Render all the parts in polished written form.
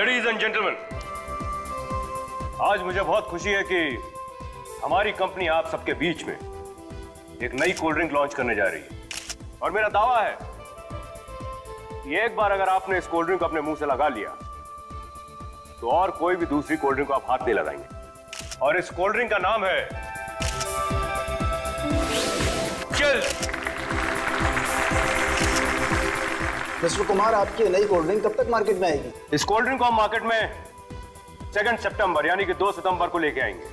Ladies and gentleman, आज मुझे बहुत खुशी है कि हमारी कंपनी आप सबके बीच में एक नई कोल्ड ड्रिंक लॉन्च करने जा रही है। और मेरा दावा है कि एक बार अगर आपने इस कोल्ड ड्रिंक को अपने मुंह से लगा लिया तो और कोई भी दूसरी कोल्ड ड्रिंक को आप हाथ नहीं लगाएंगे। और इस कोल्ड ड्रिंक का नाम है चिल्ड। मिस्टर कुमार, आपकी नई कोल्ड ड्रिंक कब तक मार्केट में आएगी? इस कोल्ड ड्रिंक को हम मार्केट में 2 सितंबर यानी कि 2 सितंबर को लेके आएंगे।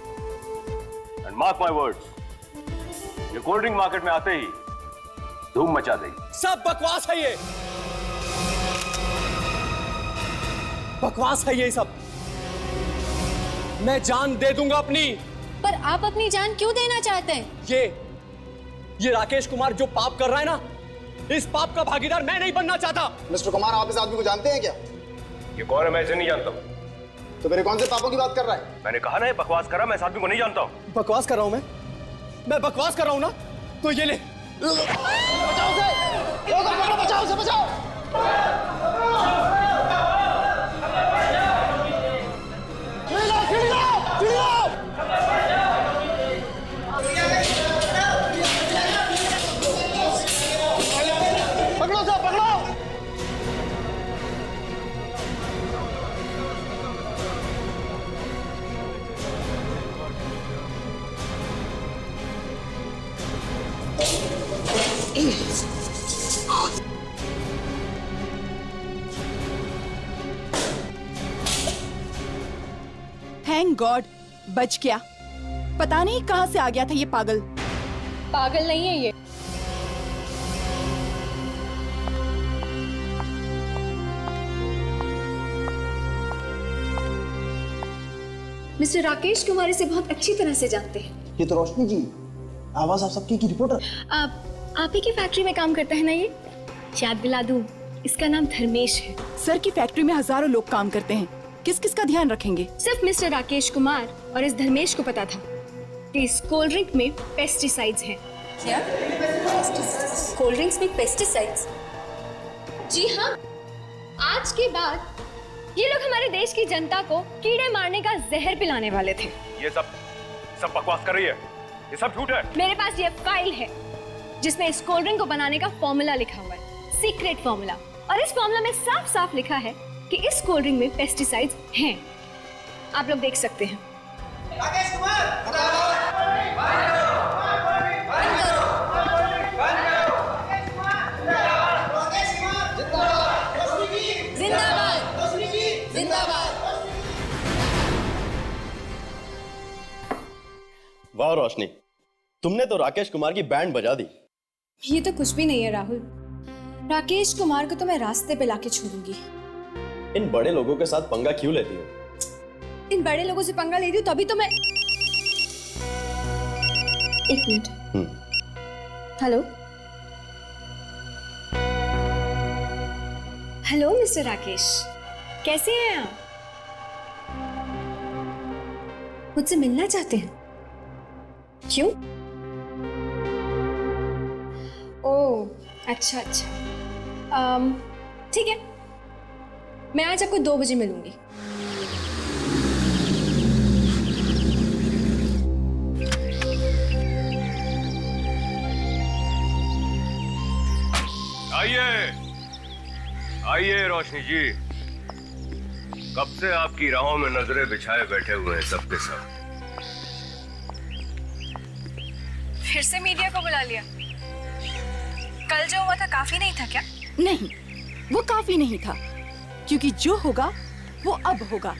एंड मार्क माय वर्ड्स, ये कोल्ड ड्रिंक मार्केट में आते ही धूम मचा देगी। सब बकवास है, ये बकवास है ये सब। मैं जान दे दूंगा अपनी। पर आप अपनी जान क्यों देना चाहते हैं? ये राकेश कुमार जो पाप कर रहा है ना, इस पाप का भागीदार मैं नहीं बनना चाहता। मिस्टर कुमार, आप इस आदमी को जानते हैं क्या? ये कौन है? मैं इसे नहीं जानता हूं। तो मेरे कौन से पापों की बात कर रहा है? मैंने कहा ना ये बकवास कर रहा, मैं इस आदमी को नहीं जानता हूं। बकवास कर रहा हूं मैं बकवास कर रहा हूं ना, तो ये ले। बचाओ उसे! बचाओ उसे, बचाओ! पकड़ो उसे, पकड़ो! थैंक गॉड बच गया। पता नहीं कहां से आ गया था ये पागल। पागल नहीं है ये। मिस्टर राकेश कुमार इसे बहुत अच्छी तरह से जानते हैं। ये तो रोशनी जी, आवाज आप सबकी की रिपोर्टर। आप ही की फैक्ट्री में काम करता है ना ये? याद दिला दूं, इसका नाम धर्मेश है। सर की फैक्ट्री में हजारों लोग काम करते हैं, किस किस का ध्यान रखेंगे? सिर्फ मिस्टर राकेश कुमार और इस धर्मेश को पता था कि इस कोल्ड ड्रिंक में पेस्टिसाइड्स हैं। क्या? कोल्ड ड्रिंक्स में पेस्टिसाइड्स? जी हाँ। आज के बाद ये लोग हमारे देश की जनता को कीड़े मारने का जहर पिलाने वाले थे। ये सब बकवास कर रही है, ये सब झूठ है। मेरे पास ये फाइल है जिसमें इस कोल्ड ड्रिंक को बनाने का फॉर्मूला लिखा हुआ है, सीक्रेट फॉर्मूला। और इस फॉर्मूला में साफ साफ लिखा है कि इस कोल्ड ड्रिंक में पेस्टिसाइड्स हैं। आप लोग देख सकते हैं। राकेश कुमार! वाह रोशनी, तुमने तो राकेश कुमार की बैंड बजा दी। ये तो कुछ भी नहीं है राहुल। राकेश कुमार को तो मैं रास्ते पे लाके छोड़ूंगी। इन बड़े लोगों के साथ पंगा क्यों लेती हो? इन बड़े लोगों से पंगा ले रही हूँ तभी तो मैं। एक minute. Hello hello mister Rakesh, कैसे हैं आप? मुझसे मिलना चाहते हैं? क्यों? ओह अच्छा अच्छा, ठीक है, मैं आज आपको 2 बजे मिलूंगी। आइए रोशनी जी, कब से आपकी राहों में नजरें बिछाए बैठे हुए हैं सबके सब। फिर से मीडिया को बुला लिया? कल जो हुआ था काफी नहीं था क्या? नहीं, वो काफी नहीं था, क्योंकि जो होगा वो अब होगा,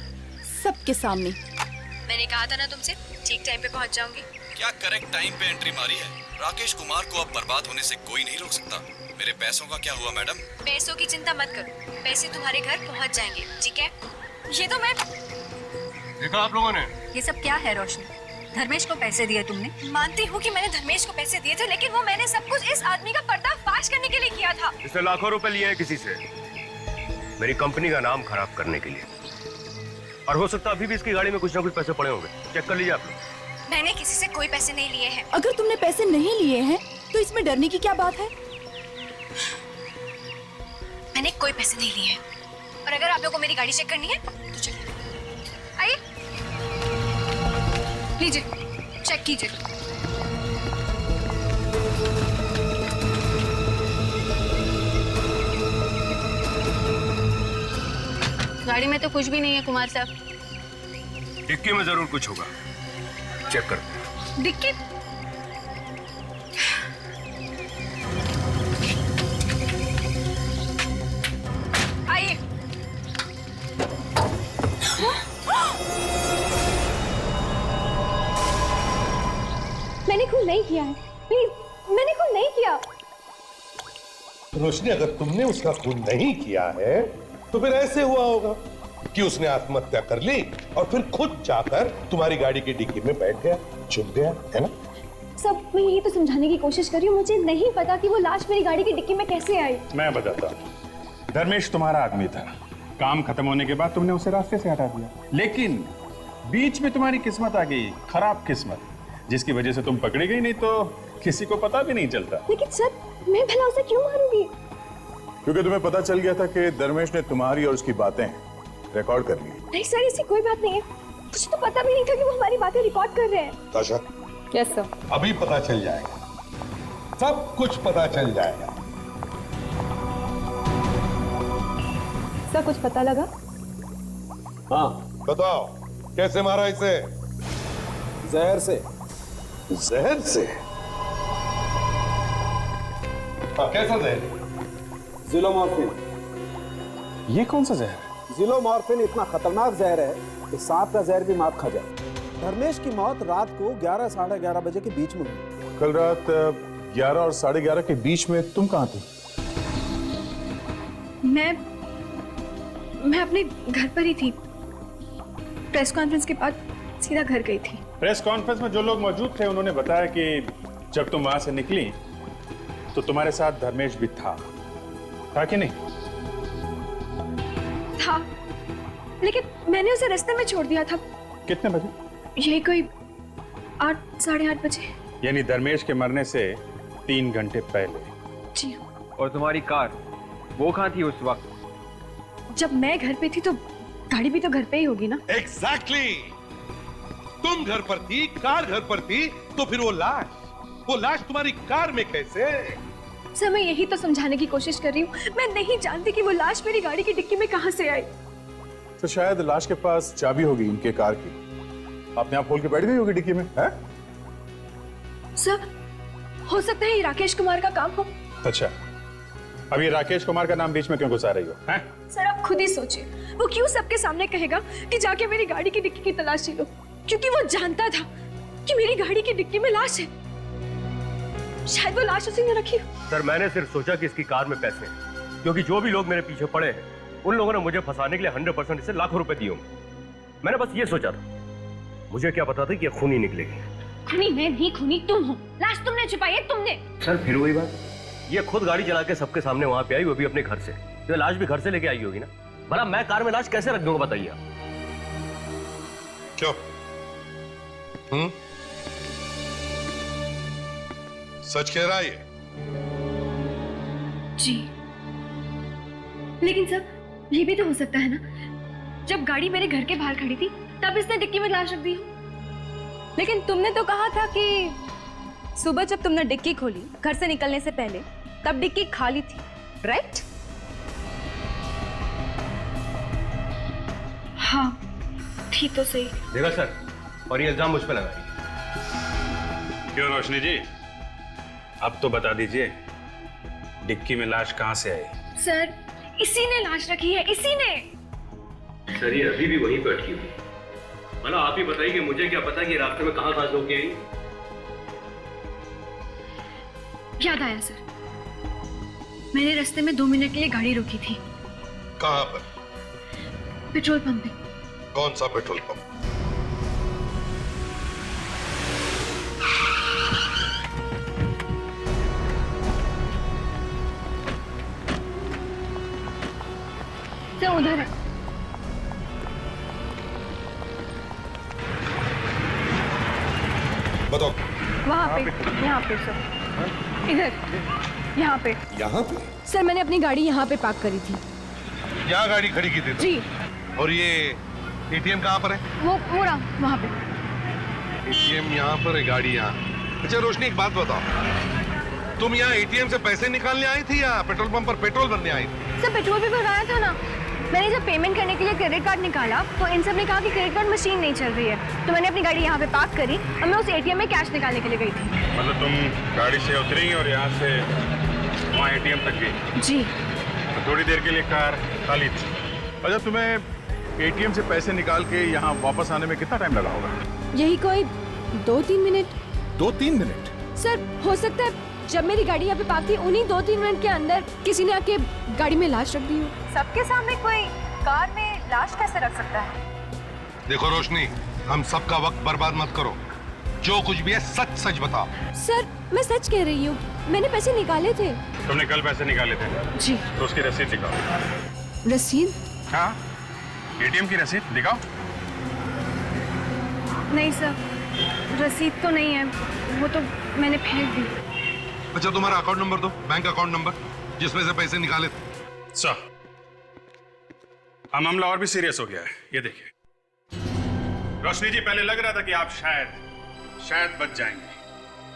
सबके सामने। मैंने कहा था ना तुमसे, ठीक टाइम पे पहुंच जाऊंगी। क्या करेक्ट टाइम पे एंट्री मारी है। राकेश कुमार को अब बर्बाद होने से कोई नहीं रोक सकता। मेरे पैसों का क्या हुआ मैडम? पैसों की चिंता मत करो, पैसे तुम्हारे घर पहुंच जाएंगे, ठीक है? ये तो मैं। देखा आप लोगों ने? ये सब क्या है रोशनी? धर्मेश को पैसे दिए तुमने? मानती हूँ कि मैंने धर्मेश को पैसे दिए थे, लेकिन वो मैंने सब कुछ इस आदमी का पर्दाफाश करने के लिए किया था। इसने लाखों रुपए लिए हैं किसी से, मेरी कंपनी का नाम खराब करने के लिए। और हो सकता अभी भी इसकी गाड़ी में कुछ ना कुछ पैसे पड़े होंगे, चेक कर लीजिए आप लोग। मैंने किसी से कोई पैसे नहीं लिए हैं। अगर तुमने पैसे नहीं लिए हैं तो इसमें डरने की क्या बात है? मैंने कोई पैसे नहीं लिए हैं। और अगर आप लोगों को मेरी गाड़ी चेक करनी है तो चलिए, आइए, लीजिए, चेक कीजिए। गाड़ी में तो कुछ भी नहीं है कुमार साहब। डिक्की में जरूर कुछ होगा, चेक कर। डिक्की? आइए। मैंने खून नहीं किया है, प्लीज, मैंने खून नहीं किया। रोशनी, अगर तुमने उसका खून नहीं किया है तो फिर ऐसे हुआ होगा कि उसने आत्महत्या कर ली और फिर खुद जाकर तुम्हारी गाड़ी की डिक्की में बैठ गया, छुप गया, है ना? सब मैं यही तो समझाने की कोशिश कर रही हूँ, मुझे नहीं पता कि वो लाश मेरी गाड़ी की डिक्की में कैसे आई। मैं बताता हूँ। धर्मेश तुम्हारा आदमी था, काम खत्म होने के बाद तुमने उसे रास्ते से हटा दिया, लेकिन बीच में तुम्हारी किस्मत आ गई, खराब किस्मत, जिसकी वजह से तुम पकड़ी गई, नहीं तो किसी को पता भी नहीं चलता। लेकिन सर, मैं भला उसे क्यों मारूंगी? क्योंकि तुम्हें पता चल गया था कि धर्मेश ने तुम्हारी और उसकी बातें रिकॉर्ड कर ली। नहीं सर, ऐसी कोई बात नहीं है, मुझे तो पता भी नहीं था कि वो हमारी बातें रिकॉर्ड कर रहे हैं। ताशा, यस सर। अभी पता चल जाएगा, सब कुछ पता चल जाएगा। सर, कुछ पता लगा? हाँ, बताओ, कैसे मारा इसे? जहर से। जहर से? हाँ, कैसा जहर? जिलोमॉर्फिन। ये कौन सा जहर? जिलोमॉर्फिन इतना खतरनाक जहर है कि सांप का जहर भी मात खा जाए। धर्मेश की मौत रात को 11 साढ़े 11 बजे के बीच में हुई। कल रात 11 और 11:30 के बीच में तुम कहाँ थी? मैं अपने घर पर ही थी। प्रेस कॉन्फ्रेंस के बाद सीधा घर गई थी। प्रेस कॉन्फ्रेंस में जो लोग मौजूद थे उन्होंने बताया कि जब तुम वहां से निकली तो तुम्हारे साथ धर्मेश भी था कि नहीं? था, लेकिन मैंने उसे रास्ते में छोड़ दिया था। कितने बजे? यही कोई 8 साढ़े 8 बजे। यानी धर्मेश के मरने से 3 घंटे पहले। जी। और तुम्हारी कार, वो कहाँ थी उस वक्त? जब मैं घर पे थी तो गाड़ी भी तो घर पे ही होगी ना। एग्जैक्टली। तुम घर पर थी, कार घर पर थी, तो फिर वो लाश तुम्हारी कार में कैसे? सर, मैं यही तो समझाने की कोशिश कर रही हूँ, मैं नहीं जानती कि वो लाश मेरी गाड़ी की डिक्की में कहाँ से आई। तो शायद लाश के पास चाबी होगी इनके कार की, आपने आप खोल के बैठ गई होगी डिक्की में, है? सर, हो सकता है ये राकेश कुमार का काम हो। अच्छा, अब ये राकेश कुमार का नाम बीच में क्यों घुसा रही हो, हैं? सर, आप खुद ही सोचिए, वो क्यों सबके सामने कहेगा कि जाके मेरी गाड़ी की डिक्की की तलाशी लो? क्योंकि वो जानता था कि मेरी गाड़ी की डिक्की में लाश है। शायद वो लाश उसी ने रखी हो। सर, मैंने सिर्फ सोचा कि इसकी कार में पैसे हैं, क्योंकि जो भी लोग मेरे पीछे पड़े हैं उन लोगों ने मुझे फंसाने के लिए 100% इसे लाखों रुपए दिए होंगे। मैंने बस ये सोचा था, मुझे क्या पता था कि ये खूनी निकलेगी। खूनी मैं नहीं, खूनी तुम हो। लाश तुमने छुपाई है, तुमने। सर, फिर वही बात, ये खुद गाड़ी चला के सबके सामने वहां पे आई, वो भी अपने घर से। तो लाश भी घर से लेके आई होगी ना। भला मैं कार में लाश कैसे रख दूंगा, बताइए आप। क्यों? सच कह रहा है ये? जी, लेकिन सर, ये भी तो हो सकता है ना, जब गाड़ी मेरे घर के बाहर खड़ी थी तब इसने डिक्की में लाश रख दी हो। लेकिन तुमने तो कहा था कि सुबह जब तुमने डिक्की खोली घर से निकलने से पहले, तब डिक्की खाली थी, राइट? हाँ, थी तो सही। देखा सर, और ये इल्जाम मुझ पे लगा रही है। क्यों रोशनी जी, अब तो बता दीजिए डिक्की में लाश कहां से आई? सर, इसी ने लाश रखी है, इसी ने। सर, ये अभी भी वहीं पे अटकी हुई। भला आप ही बताइए, मुझे क्या पता कि रास्ते में कहां से होके आई। याद आया सर, मैंने रास्ते में 2 मिनट के लिए गाड़ी रोकी थी। कहां पर? पेट्रोल पंप पे। कौन सा पेट्रोल पंप? सर, उधर है। बताओ। वहाँ पे, यहाँ पे सर, इधर, यहाँ पे। यहाँ पे? सर, मैंने अपनी गाड़ी यहाँ पे पार्क करी थी। यहाँ गाड़ी खड़ी की थी तुम? जी। और ये एटीएम कहाँ पर है? वो रहा वहाँ पे। एटीएम यहाँ पर है, गाड़ी यहाँ। अच्छा रोशनी, एक बात बताओ, तुम यहाँ एटीएम से पैसे निकालने आई थी या पेट्रोल पंप पर पेट्रोल भरने आई थी? सर पेट्रोल भी भराया था ना। मैंने जब पेमेंट करने के लिए क्रेडिट कार्ड निकाला तो इन सब ने कहा कि क्रेडिट कार्ड मशीन नहीं चल रही है, तो मैंने अपनी गाड़ी यहाँ पे पार्क करी और मैं उस एटीएम में कैश निकालने के लिए गई थी। मतलब तुम गाड़ी से उतरी और यहाँ से वहाँ एटीएम तक गई? जी। तो थोड़ी देर के लिए कार खाली थी। अच्छा, तुम्हें एटीएम से पैसे निकाल के यहाँ वापस आने में कितना टाइम लगा होगा? यही कोई 2-3 मिनट। 2-3 मिनट? सर हो सकता है जब मेरी गाड़ी यहाँ पे पार्क थी उन्हीं 2-3 मिनट के अंदर किसी ने आके गाड़ी में लाश रख दी हो। सबके सामने कोई कार में लाश कैसे रख सकता है? देखो रोशनी, हम सबका वक्त बर्बाद मत करो, जो कुछ भी है सच सच बताओ। सर मैं सच कह रही हूँ, मैंने पैसे निकाले थे। तुमने कल पैसे निकाले थे? जी। तो उसकी रसीद दिखाओ। रसीद? हाँ, एटीएम की रसीद दिखाओ। नहीं सर, रसीद तो नहीं है, वो तो मैंने फेंक दी। अच्छा तुम्हारा अकाउंट नंबर दो, बैंक अकाउंट नंबर जिसमें से पैसे निकाले थे। सर, अब मामला और भी सीरियस हो गया है। ये देखिए रोशनी जी, पहले लग रहा था कि आप शायद बच जाएंगे,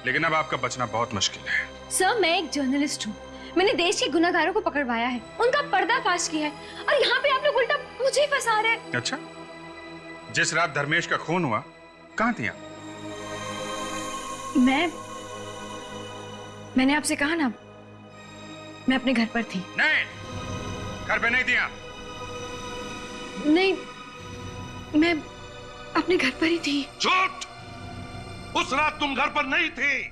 लेकिन अब आपका बचना बहुत मुश्किल है। सर मैं एक जर्नलिस्ट हूँ, मैंने देश के गुनहगारों को पकड़वाया है, उनका पर्दाफाश किया है, और यहाँ पे आप लोग उल्टा मुझे ही फंसा रहे हैं। अच्छा, जिस रात धर्मेश का खून हुआ कहाँ थी आप? मैंने आपसे कहा ना, मैं अपने घर पर थी। नहीं, घर पे नहीं थी आप। नहीं, मैं अपने घर पर ही थी। झूठ! उस रात तुम घर पर नहीं थी।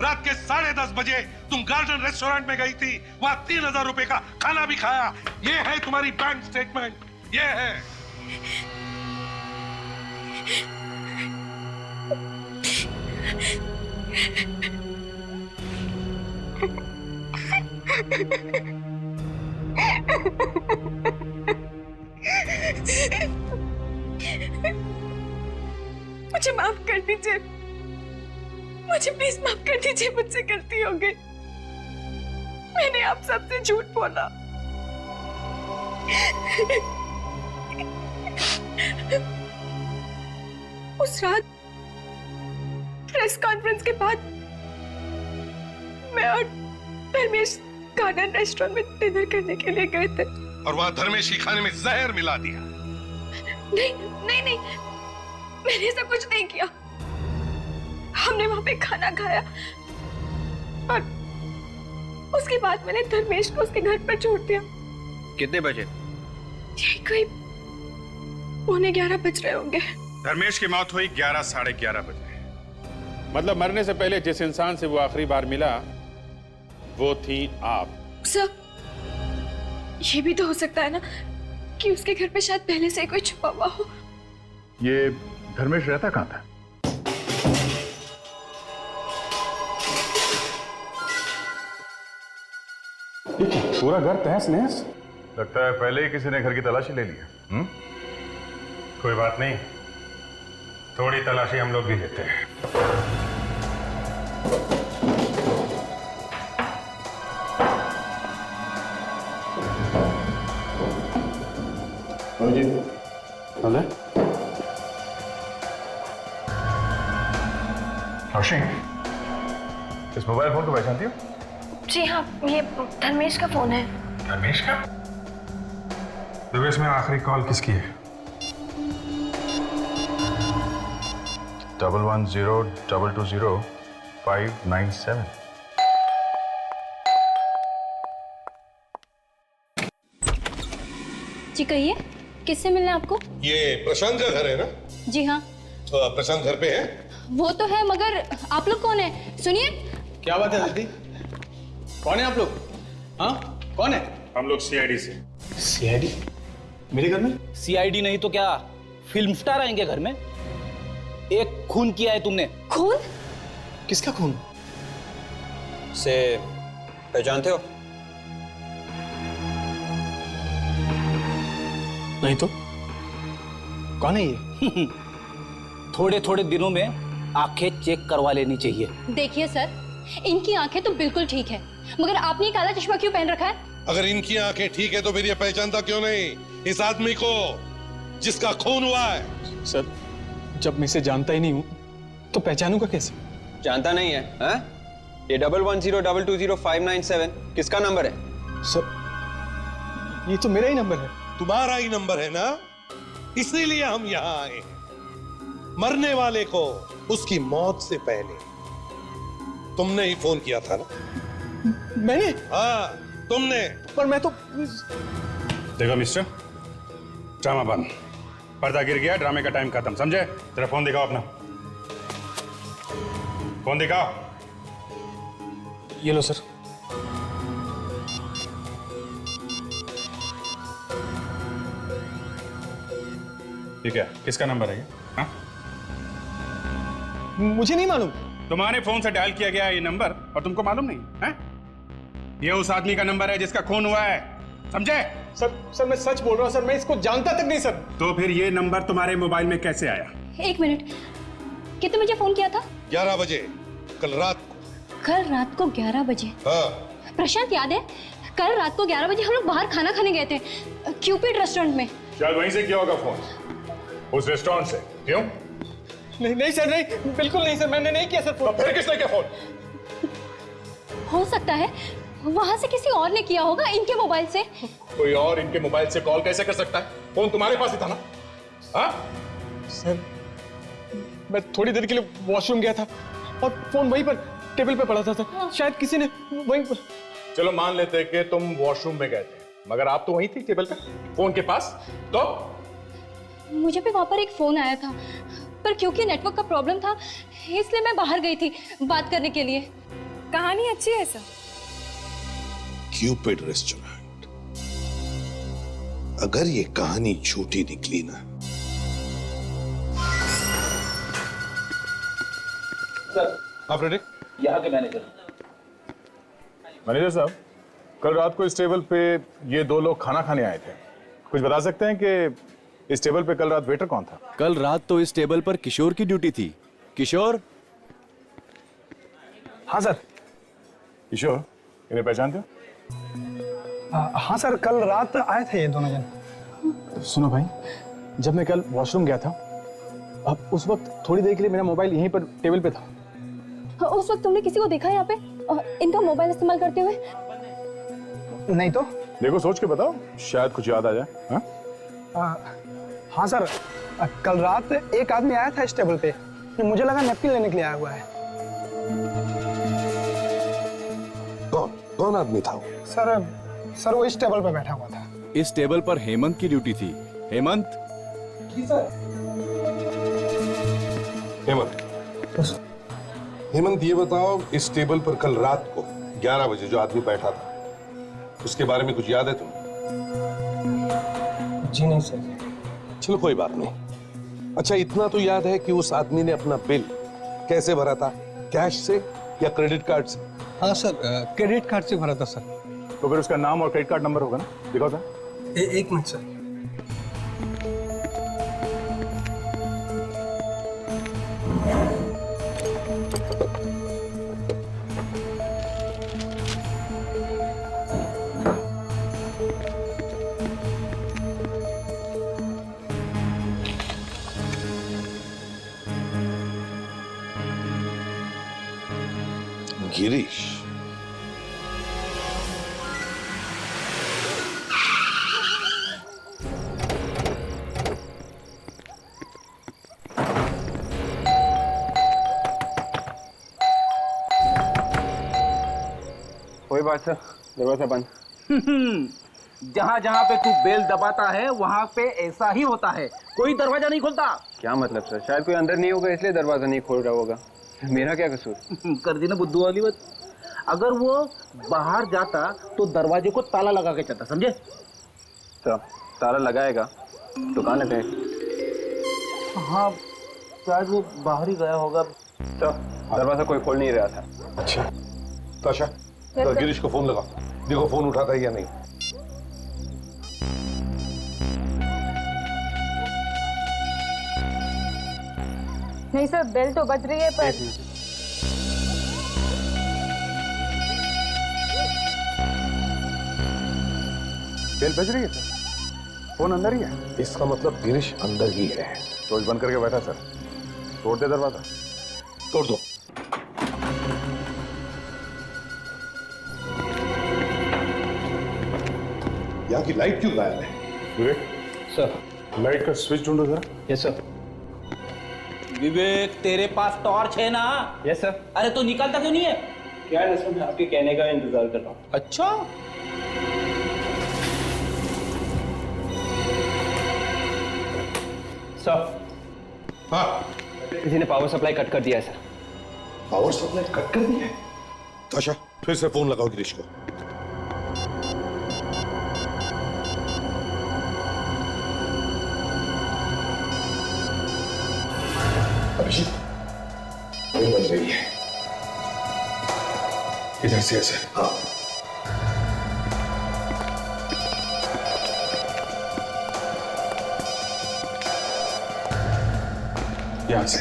रात के 10:30 बजे तुम गार्डन रेस्टोरेंट में गई थी, वहां 3000 रुपए का खाना भी खाया। ये है तुम्हारी बैंक स्टेटमेंट, ये है। मुझे माफ कर दीजिए, मुझे प्लीज माफ कर दीजिए, मुझसे गलती हो गई। मैंने आप सबसे झूठ बोला। उस रात प्रेस कॉन्फ्रेंस के बाद मैं और धर्मेश गार्डन रेस्टोरेंट में डिनर करने के लिए गए थे, और वहां धर्मेश की खाने में जहर मिला दिया। नहीं, मैंने ऐसा कुछ नहीं किया। हमने वहां पे खाना खाया और उसके बाद मैंने धर्मेश को उसके घर पर छोड़ दिया। कितने बजे? यही कोई 11:15 बज रहे होंगे। धर्मेश की मौत हुई 11 साढ़े 11 बजे। मतलब मरने से पहले जिस इंसान से वो आखिरी बार मिला वो थी आप। सर, ये भी तो हो सकता है ना कि उसके घर पे शायद पहले से कोई छुपा हुआ हो। ये धर्मेश रहता कहाँ था? पूरा घर तहस नहस। लगता है पहले ही किसी ने घर की तलाशी ले ली। कोई बात नहीं, थोड़ी तलाशी हम लोग भी लेते हैं। रोशनी, इस मोबाइल फोन को पहचानती हो? जी हाँ, ये धर्मेश का फोन है। धर्मेश का? तो इसमें आखिरी कॉल किसकी है? 110220-597। जी कहिए, किससे मिलना है आपको? ये प्रशांत का घर है ना? जी हाँ। तो प्रशांत घर पे है? वो तो है, मगर आप लोग कौन है? सुनिए। क्या बात है दीदी? कौन है आप लोग? हाँ, कौन है? हम लोग सीआईडी से। सीआईडी? मेरे घर में? सीआईडी नहीं तो क्या फिल्म स्टार आएंगे घर में? एक खून किया है तुमने। खून? किसका खून? से पहचानते हो? नहीं तो कौन है ये? थोड़े थोड़े दिनों में आंखें चेक करवा लेनी चाहिए। देखिए सर, इनकी आंखें तो बिल्कुल ठीक है, मगर आपने काला चश्मा क्यों पहन रखा है? अगर इनकी आंखें ठीक है तो फिर ये पहचानता क्यों नहीं इस आदमी को जिसका खून हुआ है? सर, जब मैं इसे जानता ही नहीं हूं तो पहचानूंगा कैसे? जानता नहीं है? हाँ? ये 1102205997 किसका नंबर है? सर, ये तो मेरा ही नंबर है। तुम्हारा ही नंबर है ना, इसीलिए हम यहाँ आए हैं। मरने वाले को उसकी मौत से पहले तुमने ही फोन किया था ना? मैंने? हाँ, तुमने। पर मैं तो देखो मिस्टर, ड्रामा बंद, पर्दा गिर गया, ड्रामे का टाइम खत्म, समझे? तेरा फोन दिखाओ अपना, फोन दिखाओ। ये लो सर। ठीक है, किसका नंबर है ये? हाँ? मुझे नहीं मालूम। तुम्हारे फोन से डायल किया गया ये नंबर और तुमको मालूम नहीं है? ये उस आदमी का नंबर है जिसका खून हुआ है, समझे? सर मैं सच बोल रहा हूँ सर, मैं इसको जानता तक नहीं सर। तो फिर ये नंबर तुम्हारे मोबाइल में कैसे आया? एक मिनट, कितने बजे फोन किया था? 11 बजे कल रात को। कल रात को 11 बजे? हाँ। प्रशांत, याद है कल रात को 11 बजे हम लोग बाहर खाना खाने गए थे क्यूपिड रेस्टोरेंट में। शायद वहीं से किया होगा फोन, उस रेस्टोरेंट से। क्यों? नहीं सर, नहीं, बिल्कुल नहीं सर, मैंने नहीं किया सर फोन। तो फिर किसने किया फोन? हो सकता है वहां से किसी और ने किया होगा, इनके मोबाइल से। कोई और इनके मोबाइल से कॉल कैसे कर सकता है? फोन तुम्हारे पास ही था ना? हाँ? सर, मैं थोड़ी देर के लिए वॉशरूम गया था और फोन वहीं पर टेबल पे पड़ा था सर। हाँ। शायद किसी ने वहीं पर। चलो मान लेते कि तुम वॉशरूम में गए थे, मगर आप तो वहीं थी टेबल पे, फोन के पास। तो मुझे भी वहां पर एक फोन आया था, पर क्योंकि नेटवर्क का प्रॉब्लम था इसलिए मैं बाहर गई थी बात करने के लिए। कहानी अच्छी है सर। क्यूपिड रेस्टोरेंट, अगर ये कहानी झूठी निकली ना। सर, आप रेडी? यहाँ के मैनेजर। मैनेजर साहब, कल रात को इस टेबल पे ये दो लोग खाना खाने आए थे, कुछ बता सकते हैं कि इस टेबल पे कल रात वेटर कौन था? कल रात तो इस टेबल पर किशोर की ड्यूटी थी। किशोर? हाँ सर। किशोर, इन्हें पहचानते हो? हाँ सर, कल रात आए थे ये दोनों जन। सुनो भाई, जब मैं कल वॉशरूम गया था, अब उस वक्त थोड़ी देर के लिए मेरा मोबाइल यहीं पर टेबल पे था। उस वक्त तुमने किसी को देखा यहाँ पे इनका मोबाइल इस्तेमाल करते हुए? नहीं तो। देखो, सोच के बताओ, शायद कुछ याद आ जाए। हाँ? हाँ सर, कल रात एक आदमी आया था इस टेबल पे, मुझे लगा नैपकिन लेने के लिए आया हुआ है। कौन आदमी था वो? सर वो इस टेबल पे बैठा हुआ था। इस टेबल पर हेमंत की ड्यूटी थी। हेमंत? जी सर। हेमंत, ये बताओ, इस टेबल पर कल रात को 11 बजे जो आदमी बैठा था, उसके बारे में कुछ याद है तुम्हें? जी नहीं सर। चलो कोई बात नहीं। अच्छा, इतना तो याद है कि उस आदमी ने अपना बिल कैसे भरा था, कैश से या क्रेडिट कार्ड से? हाँ सर, क्रेडिट कार्ड से भरा था सर। तो फिर उसका नाम और क्रेडिट कार्ड नंबर होगा ना? दिखाओ सर। एक मिनट सर। गिरीश। कोई बात सर, दरवाजा बंद। जहाँ जहाँ पे तू बेल दबाता है वहाँ पे ऐसा ही होता है, कोई दरवाजा नहीं खोलता। क्या मतलब सर? शायद कोई अंदर नहीं होगा इसलिए दरवाजा नहीं खोल रहा होगा। मेरा क्या कसूर? कर दी ना बुद्धू वाली बात। अगर वो बाहर जाता तो दरवाजे को ताला लगा के चलता, समझे? तो ताला लगाएगा तो कहाँ लगे? हाँ, शायद वो बाहर ही गया होगा। तो दरवाजा कोई खोल नहीं रहा था। अच्छा ताशा, तो गिरीश को फोन लगा, देखो फोन उठाता है या नहीं। नहीं सर, बेल तो बज रही है पर। बेल बज रही है सर। फोन अंदर ही है। इसका मतलब गिरीश अंदर ही है। रोज बंद करके बैठा सर। तोड़ दे दरवाजा। तोड़ दो। यहाँ की लाइट क्यों गायब है? विवेक सर। लाइट का स्विच ढूंढो जरा। Yes sir. विवेक तेरे पास टॉर्च है ना? Yes sir. अरे तो निकलता क्यों नहीं है? क्या है सर, मैं आपके कहने का इंतजार कर रहा हूँ। अच्छा सर, हाँ, किसी ने पावर सप्लाई कट कर दिया है सर। पावर सप्लाई कट कर दिया है? ताशा फिर से फोन लगाओ गिरीश को। अभिजीत, वही बज रही है। इधर से है सर। हाँ, यहां से।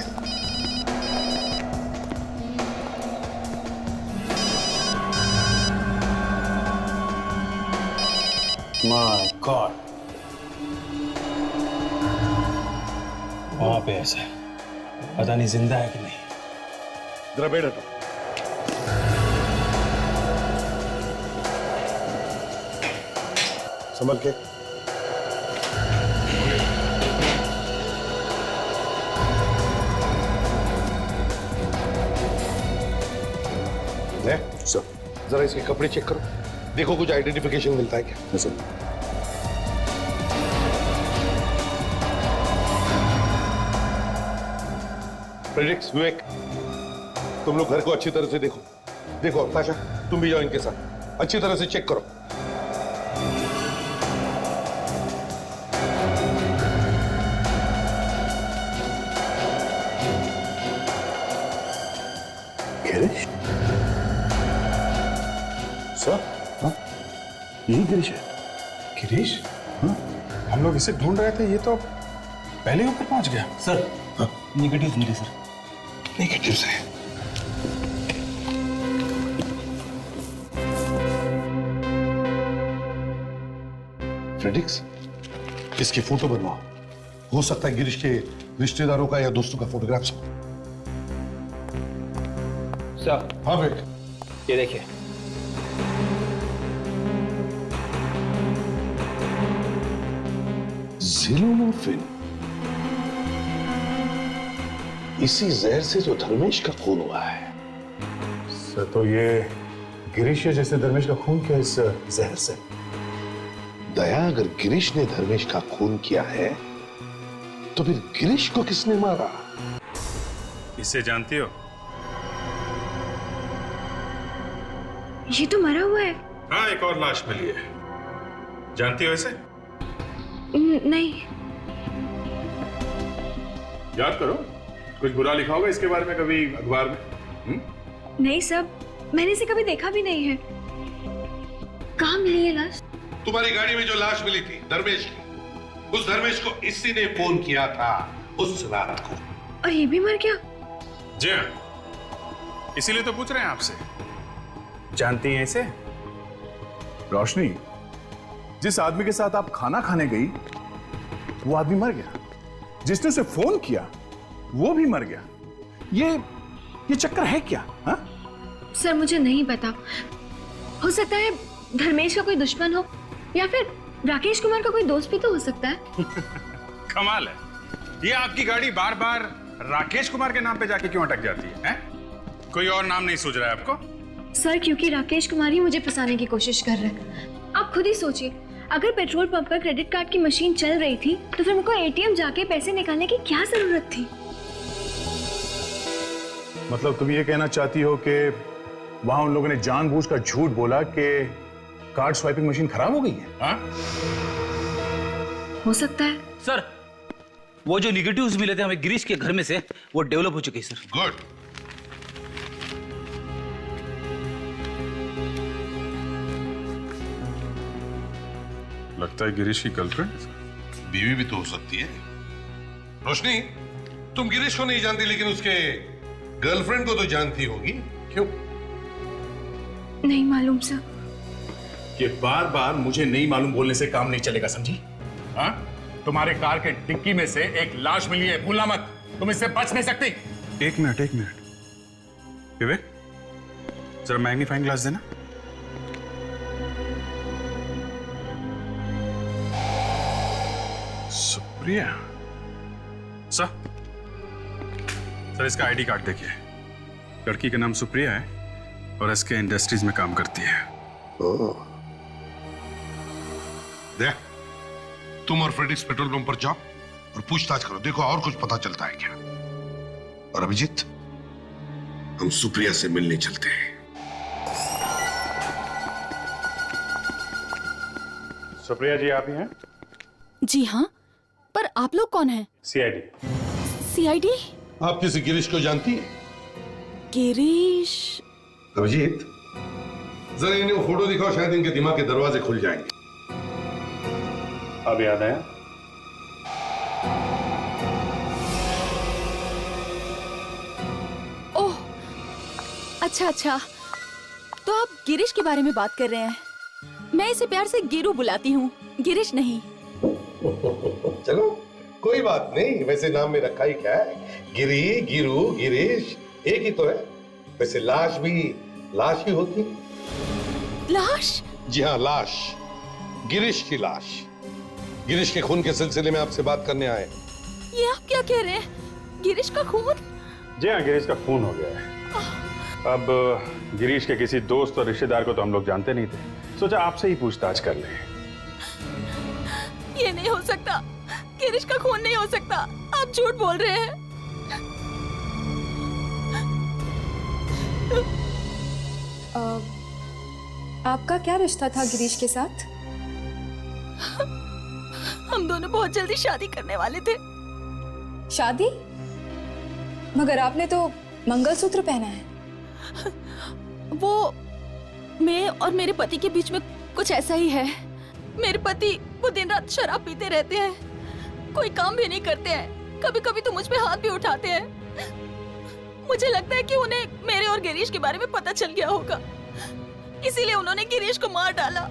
माय गॉड, वहां पे ऐसा है, पता नहीं जिंदा है कि नहीं। जरा बैठ हटो। संभल के। ले सर, जरा इसके कपड़े चेक करो, देखो कुछ आइडेंटिफिकेशन मिलता है क्या? सर। फ्रेडरिक्स, विवेक, तुम लोग घर को अच्छी तरह से देखो। देखो ताशा, तुम भी जाओ इनके साथ, अच्छी तरह से चेक करो। गिरीश? सर, हाँ? यही गिरीश है। गिरीश? हाँ? हम लोग इसे ढूंढ रहे थे, ये तो पहले ऊपर पहुंच गया। सर, नेगेटिव मिले सर। नेगेटिव है। फ्रेडिक्स, इसकी फोटो बनवाओ। हो सकता है गिरीश के रिश्तेदारों का या दोस्तों का फोटोग्राफ्स हो। सर, हाँ विवेक, ये देखिए। ज़िलोमोर्फिन, इसी जहर से जो धर्मेश का खून हुआ है। सर, तो ये गिरीश है जैसे धर्मेश का खून किया इस जहर से। दया, अगर गिरीश ने धर्मेश का खून किया है तो फिर गिरीश को किसने मारा? इसे जानती हो? ये तो मरा हुआ है। हाँ, एक और लाश मिली है। जानती हो इसे? नहीं। याद करो, कुछ बुरा लिखा होगा इसके बारे में कभी अखबार में? नहीं सब, मैंने इसे कभी देखा भी नहीं है। कहाँ मिली है लाश? तुम्हारी गाड़ी में जो लाश मिली थी धर्मेश की, उस धर्मेश को इसी ने फोन किया था उस रात को। और ये भी मर गया? जी हाँ, इसीलिए तो पूछ रहे हैं आपसे। जानती हैं इसे? रोशनी, जिस आदमी के साथ आप खाना खाने गई वो आदमी मर गया, जिसने उसे फोन किया वो भी मर गया। ये चक्कर है क्या? हा? सर मुझे नहीं पता, हो सकता है धर्मेश का कोई दुश्मन हो या फिर राकेश कुमार का कोई दोस्त भी तो हो सकता है। कमाल है, ये आपकी गाड़ी बार बार राकेश कुमार के नाम पे जाके क्यों अटक जाती है, हैं? कोई और नाम नहीं सूझ रहा है आपको? सर क्योंकि राकेश कुमार ही मुझे फंसाने की कोशिश कर रहे हैं। आप खुद ही सोचिए, अगर पेट्रोल पंप पर क्रेडिट कार्ड की मशीन चल रही थी तो फिर मुझको एटीएम जाके पैसे निकालने की क्या जरूरत थी? मतलब तुम ये कहना चाहती हो कि वहां उन लोगों ने जानबूझकर झूठ बोला कि कार्ड स्वाइपिंग मशीन खराब हो गई है? हाँ? हो सकता है। सर, वो जो निगेटिव्स मिले थे हमें गिरीश के घर में से, वो डेवलप हो चुके हैं सर। गुड। लगता है गिरीश की गर्लफ्रेंड, बीवी भी तो हो सकती है। रोशनी, तुम गिरीश को नहीं जानती लेकिन उसके गर्लफ्रेंड को तो जानती होगी, क्यों? नहीं मालूम सर। कि बार बार मुझे नहीं मालूम बोलने से काम नहीं चलेगा, समझी? हाँ? तुम्हारे कार के डिक्की में से एक लाश मिली है, भूलना मत। तुम इससे बच नहीं सकती। एक मिनट विवेक, जरा मैग्नीफाइंग ग्लास देना। सुप्रिया सर इसका आईडी कार्ड देखिए। लड़की का नाम सुप्रिया है और एसके इंडस्ट्रीज में काम करती है। देख, तुम और फ्रेडिक्स पेट्रोल पंप पर जाओ और पूछताछ करो, देखो और कुछ पता चलता है क्या। और अभिजीत, हम सुप्रिया से मिलने चलते हैं। सुप्रिया जी आप ही हैं? जी हाँ, पर आप लोग कौन हैं? सीआईडी। सीआईडी? आप किसी गिरीश को जानती हैं? गिरीश? अभिजीत, जरा इन्हें वो फोटो दिखाओ, शायद इनके दिमाग के दरवाजे खुल जाएंगे। अब याद आया? ओह, अच्छा, तो आप गिरीश के बारे में बात कर रहे हैं। मैं इसे प्यार से गिरू बुलाती हूँ, गिरीश नहीं। चलो कोई बात नहीं, वैसे नाम में रखा ही क्या है, गिरी, गिरू, गिरीश एक ही तो है। वैसे लाश भी लाश ही होती है। लाश? जी हाँ, लाश, गिरीश की लाश। गिरीश के खून के सिलसिले में आपसे बात करने आए। ये आप क्या कह रहे हैं? गिरीश का खून? जी हाँ, गिरीश का खून हो गया है। अब गिरीश के किसी दोस्त और रिश्तेदार को तो हम लोग जानते नहीं थे, सोचा आपसे ही पूछताछ कर लें। ये नहीं हो सकता, गिरीश का खून नहीं हो सकता, आप झूठ बोल रहे हैं। आपका क्या रिश्ता था गिरीश के साथ? हम दोनों बहुत जल्दी शादी करने वाले थे। शादी? मगर आपने तो मंगलसूत्र पहना है। वो मैं और मेरे पति के बीच में कुछ ऐसा ही है। मेरे पति वो दिन रात शराब पीते रहते हैं, कोई काम भी नहीं करते हैं, कभी कभी तो मुझ पे हाथ भी उठाते हैं। मुझे लगता है कि उन्हें मेरे और गिरीश के बारे में पता चल गया होगा, इसीलिए उन्होंने गिरीश को मार डाला।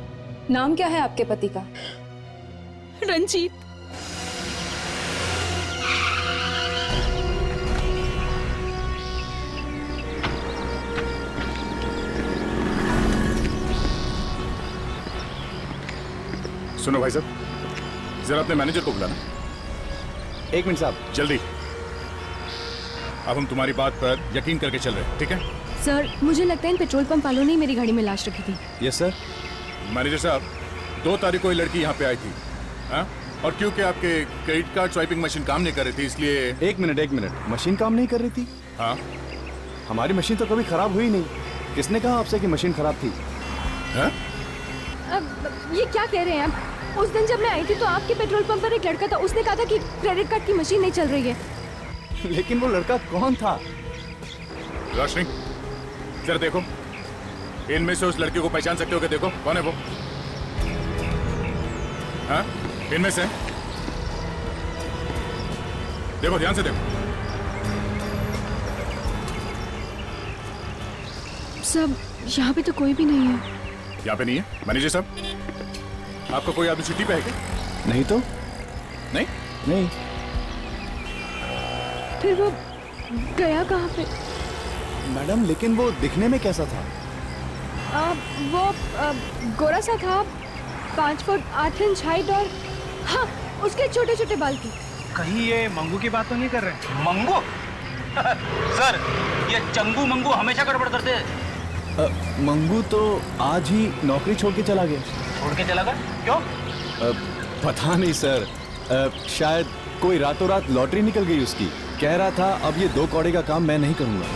नाम क्या है आपके पति का? रंजीत। सुनो भाई साहब, जरा अपने मैनेजर को बुलाना। एक मिनट साहब। जल्दी। अब हम तुम्हारी बात पर यकीन करके चल रहे हैं, ठीक है? सर, मुझे लगता है इन पेट्रोल पंप वालों ने मेरी गाड़ी में लाश रखी थी। Yes sir. मैनेजर साहब, 2 तारीख को ये लड़की यहाँ पे आई थी, हाँ? और क्योंकि आपके क्रेडिट कार्ड स्वाइपिंग मशीन काम नहीं कर रही थी, इसलिए। एक मिनट, मशीन काम नहीं कर रही थी? हाँ। हमारी मशीन तो कभी खराब हुई नहीं। किसने कहा आपसे कि मशीन खराब थी? हाँ? अब ये क्या कह रहे हैं आप? उस दिन जब मैं आई थी तो आपके पेट्रोल पंप पर एक लड़का था, उसने कहा था कि क्रेडिट कार्ड की मशीन नहीं चल रही है। लेकिन वो लड़का कौन था? रोशनी, जरा देखो, इनमें से उस लड़के को पहचान सकते हो क्या? देखो कौन है वो? हाँ? इनमें से देखो, ध्यान से देखो। सब यहाँ पे तो कोई भी नहीं है। यहाँ पे नहीं है? मैनेजर साहब, आपका कोई आदमी छुट्टी पे है क्या? नहीं तो। नहीं। फिर वो गया कहाँ पे? मैडम, लेकिन वो दिखने में कैसा था? वो गोरा सा था, 5 फुट 8 इंच हाइट और हाँ, उसके छोटे छोटे बाल थे। कहीं ये मंगू की बात तो नहीं कर रहे? मंगू? सर, ये चंगू मंगू हमेशा गड़बड़ करते हैं। मंगू तो आज ही नौकरी छोड़ के चला गया। छोड़ के चला गया? क्यों? पता नहीं सर, शायद कोई रातों रात लॉटरी निकल गई उसकी। कह रहा था अब ये 2 कौड़े का काम मैं नहीं करूंगा।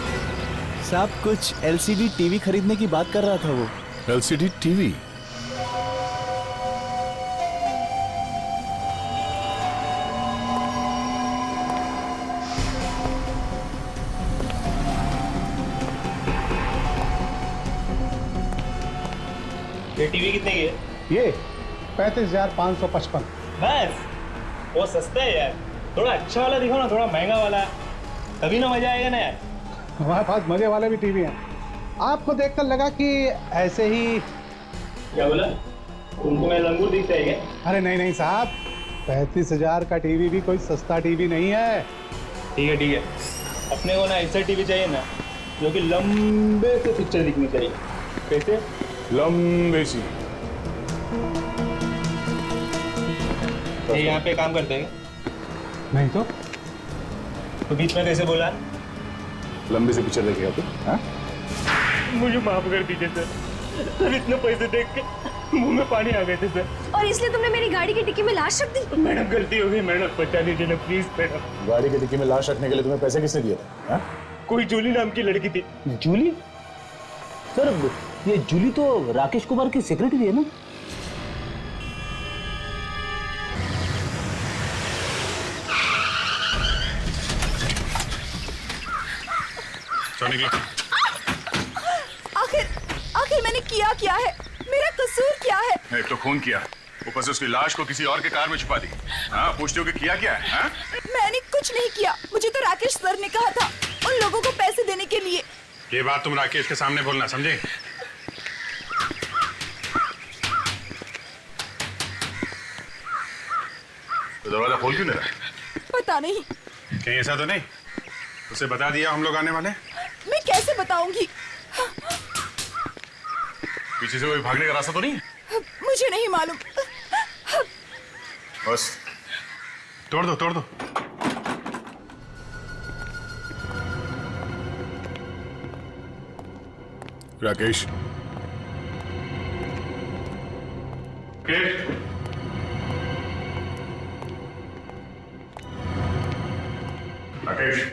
साहब, कुछ एलसीडी टीवी खरीदने की बात कर रहा था वो। LCD TV? ये टीवी कितने की है? ये 35,555। बस, वो सस्ता है यार। थोड़ा अच्छा वाला दिखाओ ना, थोड़ा महंगा वाला, तभी ना मजा आएगा ना यार। हमारे पास मजे वाले भी टीवी हैं। आपको देखकर लगा कि ऐसे ही क्या बोला? तुमको मैं लंगूर दिखता है क्या? अरे नहीं नहीं साहब, 35,000 का टीवी भी कोई सस्ता टीवी नहीं है। ठीक है ठीक है, अपने को ना ऐसा टीवी चाहिए ना जो कि लंबे से पिक्चर दिखनी चाहिए। कैसे? लंबे सी। ये यहाँ पे काम करते हैं? नहीं तो बीच में कैसे बोला? लंबे से पिक्चर देखेगा तू? हाँ? मुझे माफ कर दीजिए सर, इतने पैसे देख के मुंह में पानी आ गए थे सर। और इसलिए तुमने मेरी गाड़ी की डिक्की में लाश रख दी? मैडम गलती हो गई मैडम, बचा लीजिए ना प्लीज मैडम। गाड़ी की डिक्की में लाश रखने के लिए तुम्हें पैसे किसने दिए थे? हाँ? कोई जूली नाम की लड़की थी। जूली? सर ये जूली तो राकेश कुमार की सेक्रेटरी है ना? आखिर मैंने किया क्या है? मेरा कसूर क्या है? एक तो खून किया, ऊपर से उसकी लाश को किसी और के कार में छुपा दी। हाँ, पूछते हो कि किया क्या है? हाँ? मैंने कुछ नहीं किया, मुझे तो राकेश सर ने कहा था उन लोगों को पैसे देने के लिए। ये बात तुम राकेश के सामने बोलना, समझे? तो दरवाजा खोल क्यों नहीं रहा? पता नहीं। कहीं ऐसा तो नहीं उसे बता दिया हम लोग आने वाले? मैं कैसे बताऊंगी? पीछे से कोई भागने का रास्ता तो नहीं है? मुझे नहीं मालूम। बस तोड़ दो तोड़ दो। राकेश, राकेश,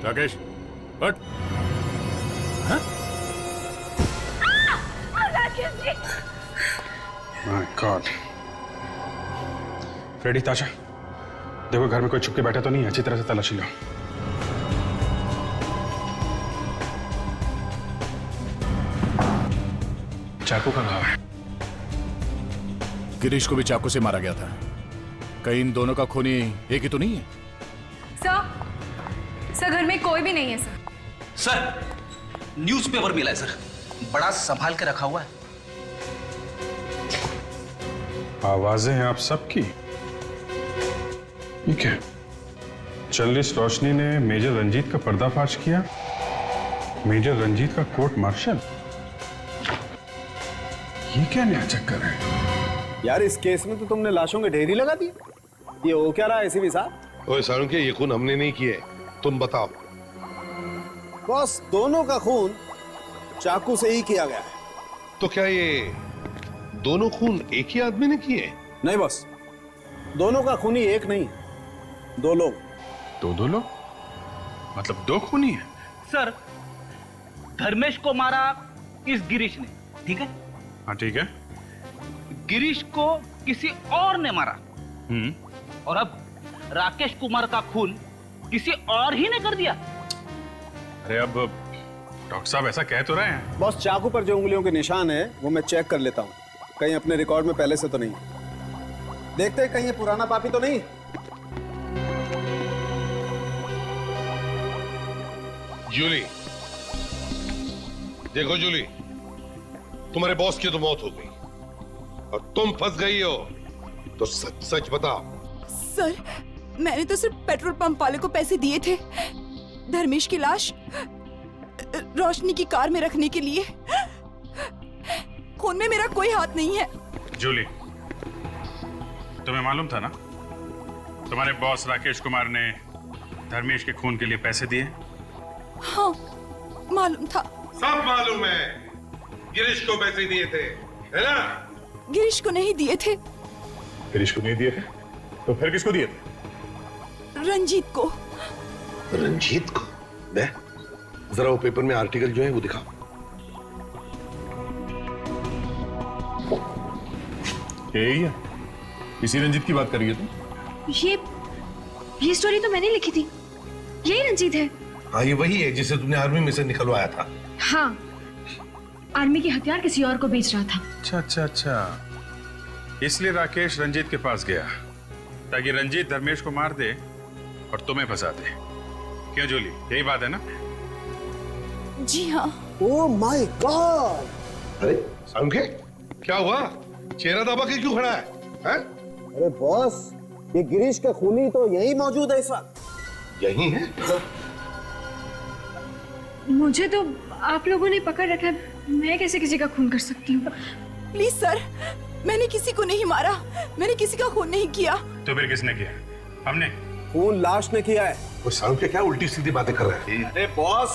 राकेश, हट। My God. फ्रेडी, ताशा, देखो घर में कोई छुप के बैठा तो नहीं है, अच्छी तरह से तलाशी लो। चाकू का घाव है। गिरीश को भी चाकू से मारा गया था। कहीं इन दोनों का खूनी एक ही तो नहीं है? सर घर में कोई भी नहीं है सर। सर न्यूज़पेपर मिला है सर, बड़ा संभाल के रखा हुआ है। आवाजें हैं आप सबकी। ठीक है, जर्नलिस्ट रोशनी ने मेजर रंजीत का पर्दाफाश किया। मेजर रंजीत का कोर्ट मार्शल, ये क्या नया चक्कर है? यार इस केस में तो तुमने लाशों के ढेरी लगा दी। ये हो क्या रहा है एसीपी साहब? ओए सारुंके, ये खून हमने नहीं किए, तुम बताओ। बॉस, दोनों का खून चाकू से ही किया गया है। तो क्या ये दोनों खून एक ही आदमी ने किए? नहीं बॉस, दोनों का खूनी एक नहीं, दो लोग। दो लोग? मतलब दो खूनी है? सर धर्मेश को मारा इस गिरीश ने, ठीक है? हाँ ठीक है। गिरीश को किसी और ने मारा, और अब राकेश कुमार का खून किसी और ही ने कर दिया। अरे अब डॉक्टर साहब ऐसा कह तो रहे हैं। बॉस, चाकू पर जो उंगलियों के निशान है वो मैं चेक कर लेता हूँ, कहीं अपने रिकॉर्ड में पहले से तो नहीं। देखते हैं कहीं ये पुराना पापी तो नहीं। जूली, देखो जूली, तुम्हारे बॉस की तो मौत हो गई और तुम फंस गई हो, तो सच सच बताओ। सर मैंने तो सिर्फ पेट्रोल पंप वाले को पैसे दिए थे धर्मेश की लाश रोशनी की कार में रखने के लिए। खून में मेरा कोई हाथ नहीं है। जूली, तुम्हें मालूम था ना तुम्हारे बॉस राकेश कुमार ने धर्मेश के खून के लिए पैसे दिए? हाँ मालूम था। सब मालूम है, गिरीश को पैसे दिए थे, है ना? गिरीश को नहीं दिए थे। गिरीश को नहीं दिए थे तो फिर किसको दिए थे? रंजीत को। रंजीत को? दे जरा वो पेपर में आर्टिकल जो है वो दिखाओ। यही है, इसी रंजीत की बात कर रही है तुम? ये स्टोरी तो मैंने लिखी थी, यही रंजीत है। हाँ ये वही है जिसे तुमने आर्मी में से निकलवाया था। हाँ, आर्मी के हथियार किसी और को बेच रहा था। अच्छा अच्छा अच्छा, इसलिए राकेश रंजीत के पास गया ताकि रंजीत धर्मेश को मार दे और तुम्हें फंसा दे। क्यों जूली, यही बात है ना? जी हाँ। Oh my God! अरे समझे क्या हुआ? चेहरा दबा के क्यों खड़ा है? हैं? अरे बॉस, ये गिरीश का खूनी तो यही मौजूद है इस वक्त। यही है? मुझे तो आप लोगों ने पकड़ रखा है, मैं कैसे किसी का खून कर सकती हूँ? प्लीज सर, मैंने किसी को नहीं मारा, मैंने किसी का खून नहीं किया। तो फिर किसने किया? हमने। खून लाश ने किया है। वो समझे क्या उल्टी सीधी बातें कर रहे हैं? अरे बॉस,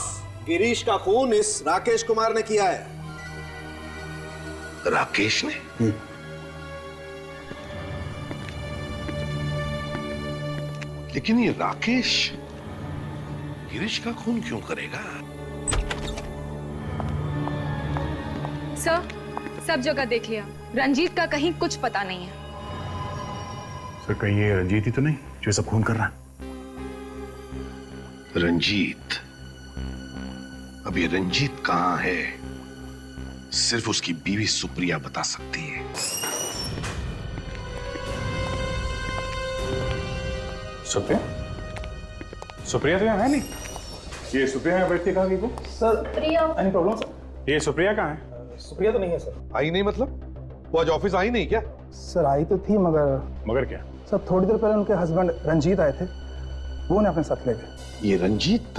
गिरीश का खून इस राकेश कुमार ने किया है। राकेश ने? लेकिन ये राकेश गिरीश का खून क्यों करेगा? सर, सब जगह देख लिया, रंजीत का कहीं कुछ पता नहीं है। सर कहीं ये रंजीत ही तो नहीं जो सब खून कर रहा है? रंजीत? अब ये रंजीत कहां है, सिर्फ उसकी बीवी सुप्रिया बता सकती है। सुप्रिया? सुप्रिया तो यहाँ है नहीं। ये सुप्रिया यहाँ बैठती कहाँ गई वो? Sir, any problem sir? ये सुप्रिया कहाँ है? सुप्रिया तो नहीं है सर। आई नहीं मतलब? वो आज ऑफिस आई नहीं क्या? सर आई तो थी मगर क्या? सर थोड़ी देर पहले उनके हस्बैंड रंजीत आए थे, वो उन्हें अपने साथ ले गए। ये रंजीत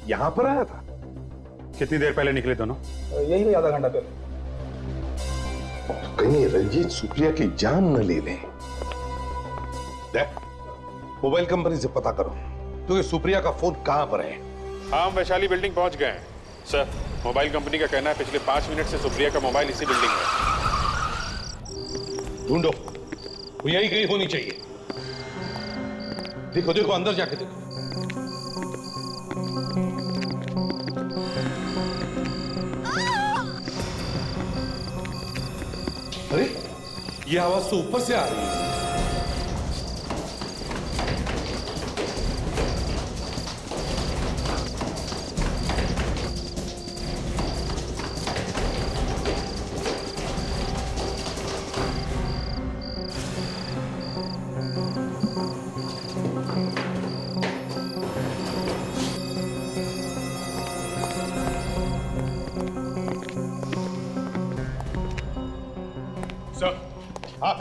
यहाँ पर आया था? कितनी देर पहले निकले दोनों? यही तो आधा घंटा पहले। कहीं रंजीत सुप्रिया की जान न ले लें। देख, मोबाइल कंपनी से पता करो तो ये सुप्रिया का फोन कहां पर है। हाँ, हम वैशाली बिल्डिंग पहुंच गए हैं सर। मोबाइल कंपनी का कहना है पिछले 5 मिनट से सुप्रिया का मोबाइल इसी बिल्डिंग में। ढूंढो, वो यही कहीं होनी चाहिए। देखो देखो, अंदर जाके देखो। अरे ये आवाज तो ऊपर से आ रही है। सर, हाँ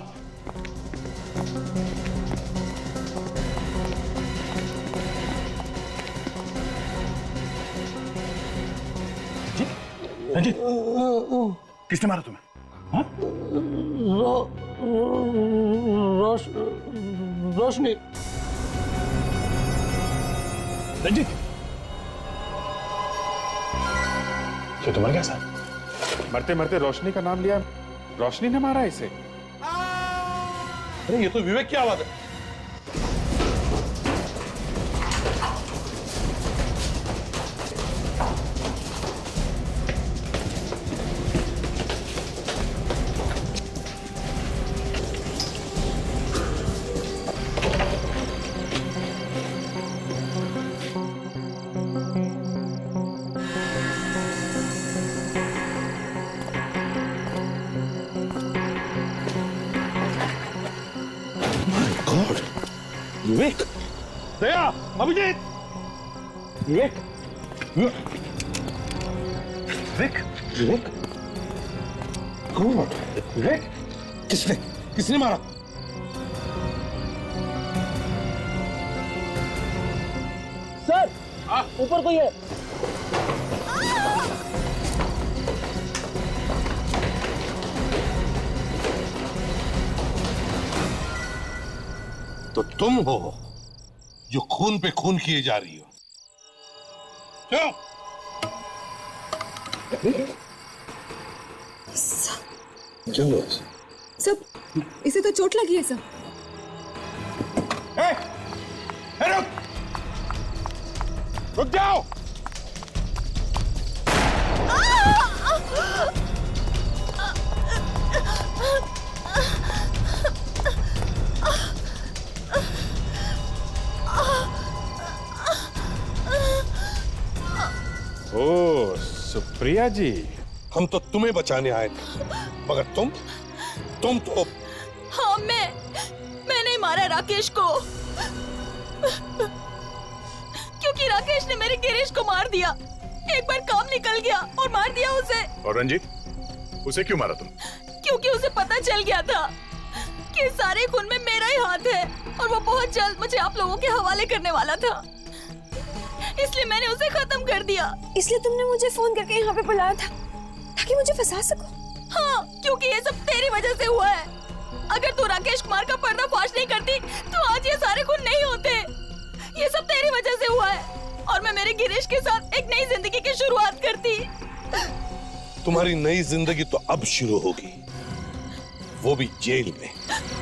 रंजीत, किसने मारा तुम्हें? हाँ? रोशनी। रंजीत, क्या तुम मर गया सर? मरते मरते रोशनी का नाम लिया, रोशनी ने मारा इसे। अरे ये तो विवेक की आवाज है। विवेक, दया, अभिजीत, विवेक, विवेक, विवेक, कौन? विवेक, किसने मारा? सर, ऊपर कोई है। तो तुम हो जो खून पे खून किए जा रही हो। क्यों? सब, इसे तो चोट लगी है सब। रुक जाओ। ओ सुप्रिया जी, हम तो तुम्हें बचाने आए थे, मगर तुम तो। हाँ, मैं नहीं मारा राकेश को, क्योंकि राकेश ने मेरे गिरीश को मार दिया। एक बार काम निकल गया और मार दिया उसे। और रंजीत, उसे क्यों मारा तुम? क्योंकि उसे पता चल गया था कि सारे खून में मेरा ही हाथ है और वो बहुत जल्द मुझे आप लोगों के हवाले करने वाला था, इसलिए मैंने उसे खत्म कर दिया। इसलिए तुमने मुझे फोन करके यहाँ पे बुलाया था ताकि मुझे फंसा सको? हाँ, क्योंकि ये सब तेरी वजह से हुआ है। अगर तू राकेश कुमार का पर्दाफाश नहीं करती तो आज ये सारे खून नहीं होते। ये सब तेरी वजह से हुआ है और मैं मेरे गिरीश के साथ एक नई जिंदगी की शुरुआत करती। तुम्हारी नई जिंदगी तो अब शुरू होगी, वो भी जेल में।